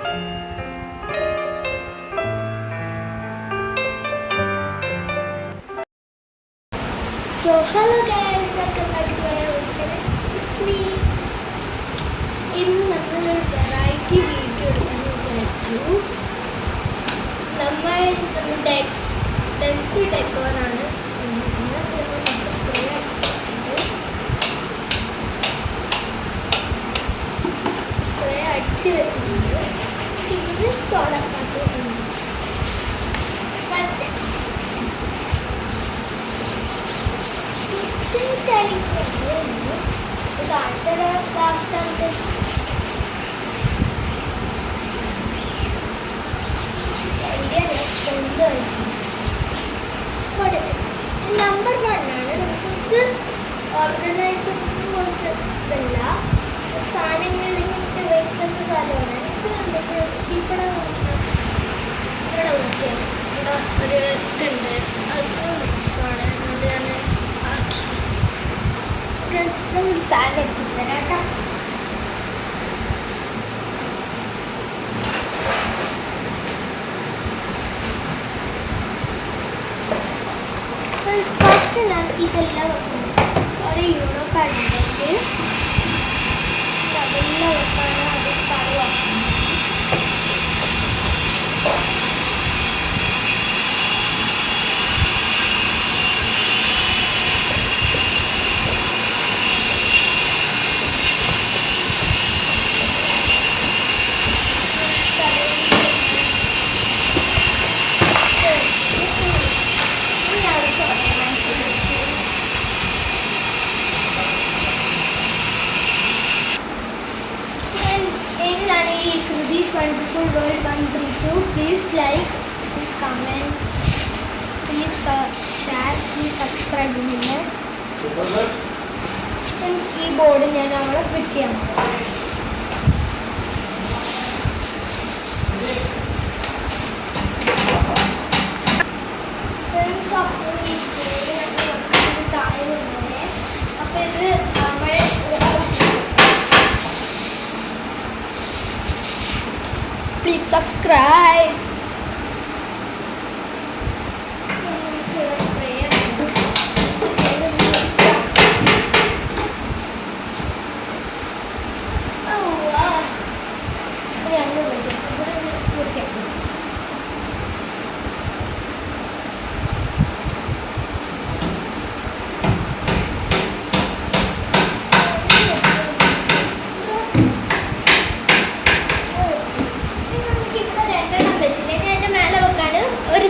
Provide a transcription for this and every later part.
So hello guys, welcome back to my own channel. It's me. ഇന്ന് നമ്മളൊരു variety video എടുക്കാമെന്ന് വിചാരിച്ചു. നമ്മൾ ഡെസ്ക് ഡെക്കോറാണ് സ്പ്രേ അടിച്ച് വെച്ചിട്ടുണ്ട്. ഇത് തുടക്കാത്തോട്ടുണ്ട്. First tiny thing. The guys are past something. Indian is what is it? Number 1 ആണ് നമുക്ക് ഓർഗനൈസറിന് പോലത്തെ ഇതല്ല, സാധനങ്ങളിൽ ഇങ്ങനത്തെ വെക്കുന്ന സാധനമാണ്. ഇത് നമുക്ക് ഇവിടെ നോക്കിയാൽ ഇവിടെ ഒരു ഇതുണ്ട്. അത് രസമാണ്. ഞാൻ ആക്കി നമ്മൾ സാധനം എടുത്തിട്ട് തരാം കേട്ടോ. ഫസ്റ്റ് ഞാൻ ഇതെല്ലാം വെക്കുന്നു. കുറേ യൂണോ കാർഡുണ്ടെങ്കിൽ അതെല്ലാം വെക്കാനോ അത് പഴവാക്കുന്നു. This wonderful world 132. Please like, please comment, please share, please subscribe. ഈ ബോർഡ് ഞാൻ അവിടെ ഫിറ്റ് ചെയ്യാൻ ഫ്രണ്ട്സ്. അപ്പോൾ ഈ ബോർഡ് താഴെ വന്നേ. അപ്പോൾ ഇത് നമ്മൾ please subscribe.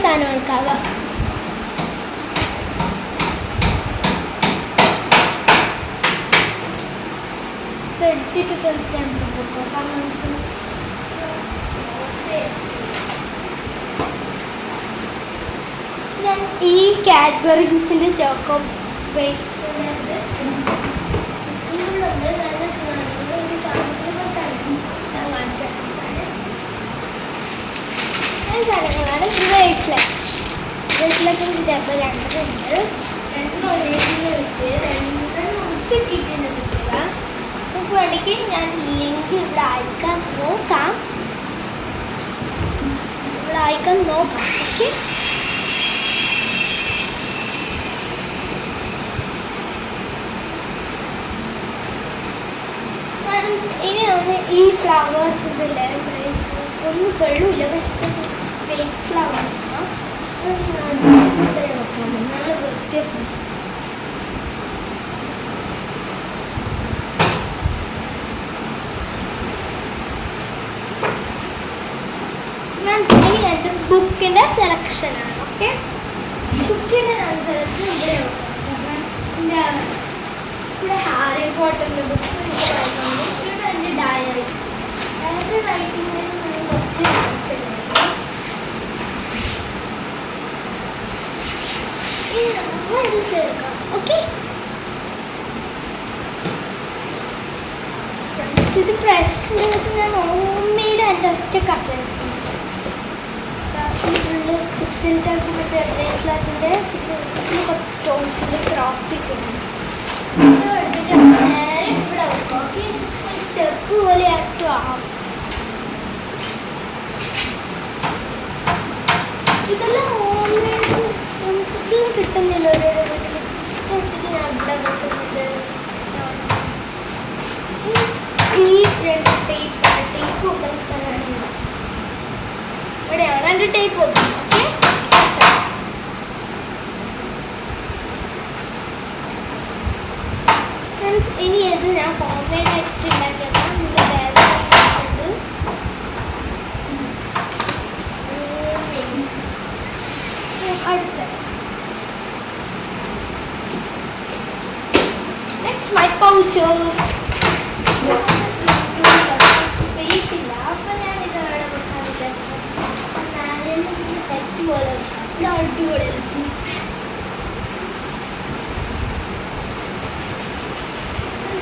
സാധനം എടുക്കാവോ? എടുത്തിട്ട് ഫ്രണ്ട്സ് ഞാൻ ഈ കാഡ്ബറീസിൻ്റെ ചോക്കോ ബേക്സിൻ്റെ ഇതിലുണ്ട്. നല്ല സാധനങ്ങൾ ഒരു സാധനങ്ങൾ വെക്കാൻ ഞാൻ കാണിച്ചു സാധനങ്ങളാണ്. ബ്രേസ്ലെറ്റിൻ്റെ ഡബ്ബ രണ്ടെണ്ണമുണ്ട്. രണ്ടും ഒരേ കിറ്റ്, രണ്ടെണ്ണം ഒരു കിറ്റിന് കിട്ടുക. നമുക്ക് വേണമെങ്കിൽ ഞാൻ ലിങ്ക് ഇവിടെ അയക്കാൻ നോക്കാം. ഓക്കെ. ഇനി നമ്മൾ ഈ ഫ്ലവർ ഇതില്ലേ ഒന്നും കൊള്ളൂല്ല, പക്ഷെ ഫേക്ക് ഫ്ലവേഴ്സാണ്. നല്ല ബർത്ത്ഡേ ഫ്രണ്ട്സ്. ഇനി എൻ്റെ ബുക്കിൻ്റെ സെലക്ഷനാണ്. ഓക്കെ, ബുക്കിൻ്റെ അനുസരിച്ച് ഇവിടെ ഹാരി പോട്ടറിൻ്റെ ബുക്ക് എനിക്ക് വായിക്കുന്നുണ്ട്. ഇവിടെ എൻ്റെ ഡയറി റൈറ്റിങ്ങിന് കുറച്ച് എടുക്കാം. ഓക്കെ, ഇത് പ്രശ്നം ഞാൻ ഹോം മെയ്ഡ് എൻ്റെ ഒറ്റ കപ്പയാണ്. ഫുള്ള് ക്രിസ്റ്റൽ ടൈപ്പ് മറ്റേ ബ്രേസ്ലെറ്റിൻ്റെ കുറച്ച് സ്റ്റോൺസിൻ്റെ ക്രാഫ്റ്റ് ചെയ്യണം. എടുത്തിട്ട് നേരെ ഇവിടെ വെക്കാം. ഓക്കെ, സ്റ്റെപ്പ് പോലെ ആക്റ്റീവ് ആവാം. ഇതെല്ലാം ഹോം മെയ്ഡ് പ്രിൻസിപ്പിൾ കിട്ടുന്നില്ല ഓരോരോ വീട്ടിൽ എടുത്തിട്ട് ഞാൻ ഇവിടെ വെക്കുന്നുണ്ട്. ഈ രണ്ട് ടേപ്പ് വെക്കുന്ന സ്ഥലമാണ് ഇവിടെ. ഇവിടെയാണ് എൻ്റെ ടേപ്പ് വെക്കുന്നത്. ഓക്കെ, ഫ്രണ്ട്സ്, ഇനി അത് ഞാൻ ഹോം മെയ്ഡ് ആയിട്ട് ഉണ്ടാക്കിയതാണ്. ഇതിൻ്റെ ബേസ്മെൻറ്റ് അടുത്ത നെക്സ്റ്റ് മൈ പൗച്ചേഴ്സ്. സ്പേസ് ഇല്ല, അപ്പം ഞാൻ ഇത് വേണം വെക്കാൻ വിചാരിച്ചത്. സെറ്റ് പോലെ ഇത് അടിപൊളിയാണ് ഫ്രണ്ട്സ്.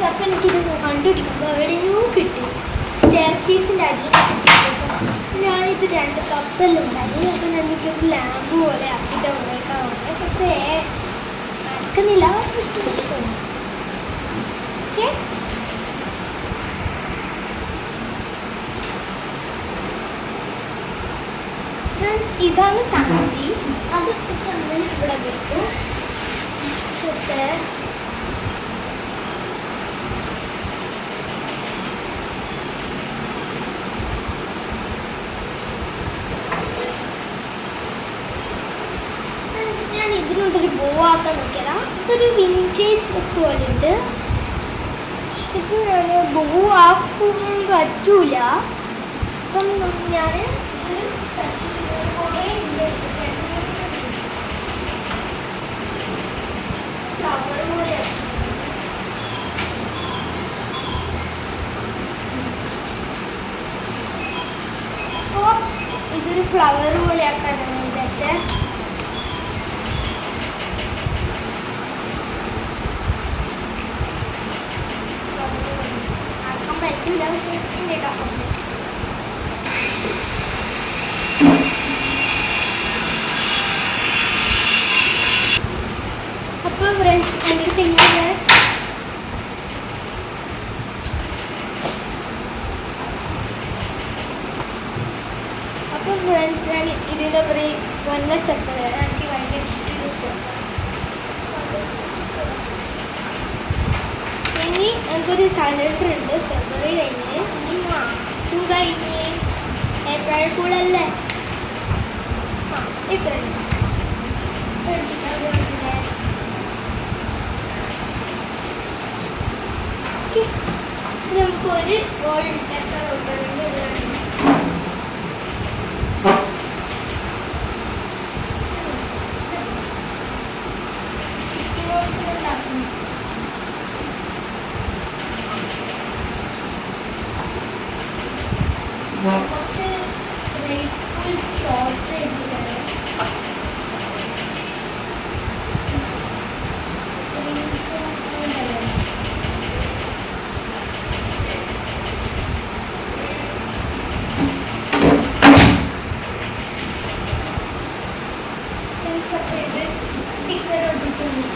അപ്പം എനിക്കിത് കണ്ടുപിടിക്കുമ്പോൾ എവിടെയോ കിട്ടി. സ്റ്റെയർ കേസിൻ്റെ അടിയിൽ കിട്ടിയപ്പോൾ ഞാനിത് 2 കപ്പെല്ലാം ഉണ്ടായി. അപ്പം എനിക്കൊരു ലാമ്പ് പോലെ ആക്കിയിട്ട് ഉണ്ടാക്കാറുണ്ട്. പക്ഷേ നടക്കുന്നില്ല, ഇഷ്ടമില്ല. ഓക്കെ, ഫ്രണ്ട്സ്, ഇതാണ് സാഞ്ചി. അതിട്ടിട്ട് നമ്മൾ ഇവിടെ വെക്കും. പക്ഷേ ഞാൻ ഇതിനോടൊരു ബോ ആക്കാൻ നോക്കിയതാ. ഇതൊരു വിൻറ്റേജ് ലുക്ക് പോലെ ഉണ്ട്. ഇത് ഞാൻ ബോ ആക്കും പറ്റൂല. അപ്പം ഞാൻ ഫ്ലവർ പോലെ അപ്പോൾ ഇതൊരു ഫ്ലവർ പോലെ ആക്കാനാണ് വിചാരിച്ചത്. പറ്റില്ല, പക്ഷേ ഉണ്ടാക്കാം. അപ്പോൾ ഫ്രണ്ട്സ്, എൻ്റെ തിങ്ങനെ അപ്പോൾ ഫ്രണ്ട്സ്, ഞാൻ ഇതിൻ്റെ പറയും വന്ന ചപ്പലാണ്. എനിക്ക് ഭയങ്കര ഇഷ്ടമുള്ള ചപ്പ. ഇനി എനിക്കൊരു കലണ്ടർ ഉണ്ട്. ഫെബ്രുവരി കഴിഞ്ഞ്, ഇനി മാർച്ചും കഴിഞ്ഞ്, ഏപ്രിൽ ഫുൾ അല്ലേ? ഏപ്രിൽ എടുത്തിട്ടാണ് ഓക്കെ. നമുക്കൊരു റോൾ എത്ര റോട്ടുണ്ട് ഉണ്ടാക്കുന്നു. കുറച്ച് ഗ്രേറ്റ്ഫുൾ തോട്ട്സ് എഴുതിയിട്ടുണ്ട്. അപ്പോൾ ഇത് സ്റ്റിക്കർ ഒട്ടിച്ചിട്ടുണ്ട്.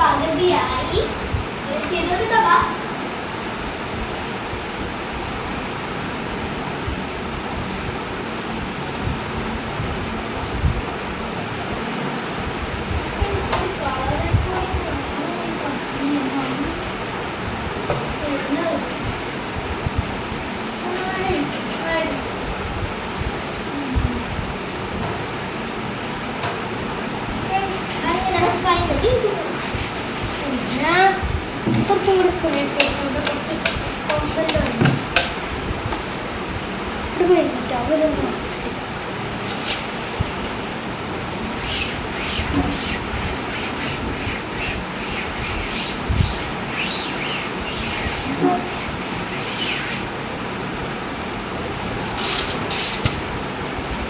പകുതിയായി ചെയ്ത് കൊടുക്കവാ. കുറച്ചും കൂടി കുറച്ച് കോൺസെൻറ്റ് ഉണ്ട് ഇവിടെ കഴിഞ്ഞിട്ട് അവരൊന്നും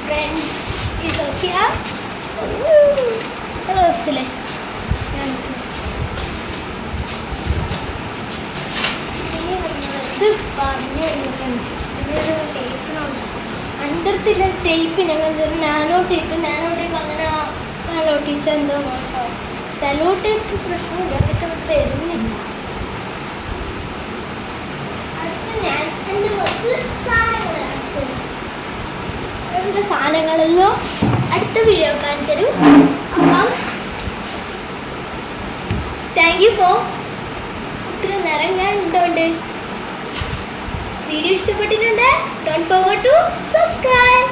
ഫ്രണ്ട്സ് ഇതൊക്കെയാ ദിവസത്തിലെ പറഞ്ഞു ഫ്രണ്ട്സ് ടേപ്പിനുണ്ട് അണ്ടർത്തില്ല ടേപ്പ് ഞങ്ങൾ നാനോ ടേപ്പ് അങ്ങനെ നാനോ ടീച്ചർ എന്തോ മോശമാവും. സെലോ ടേപ്പ് പ്രശ്നമില്ല, പക്ഷെ അത് തരുന്നില്ല. അടുത്ത ഞാൻ എൻ്റെ കുറച്ച് സാധനങ്ങൾ കാണിച്ചത് എൻ്റെ സാധനങ്ങളെല്ലാം അടുത്ത വീഡിയോ കാണിച്ചു തരും. അപ്പം താങ്ക് യു ഫോർ ഇത്ര നേരം ഞാൻ ഉണ്ടോണ്ട്. വീഡിയോ ഇഷ്ടപ്പെട്ടിട്ടുണ്ട്. Don't forget to subscribe.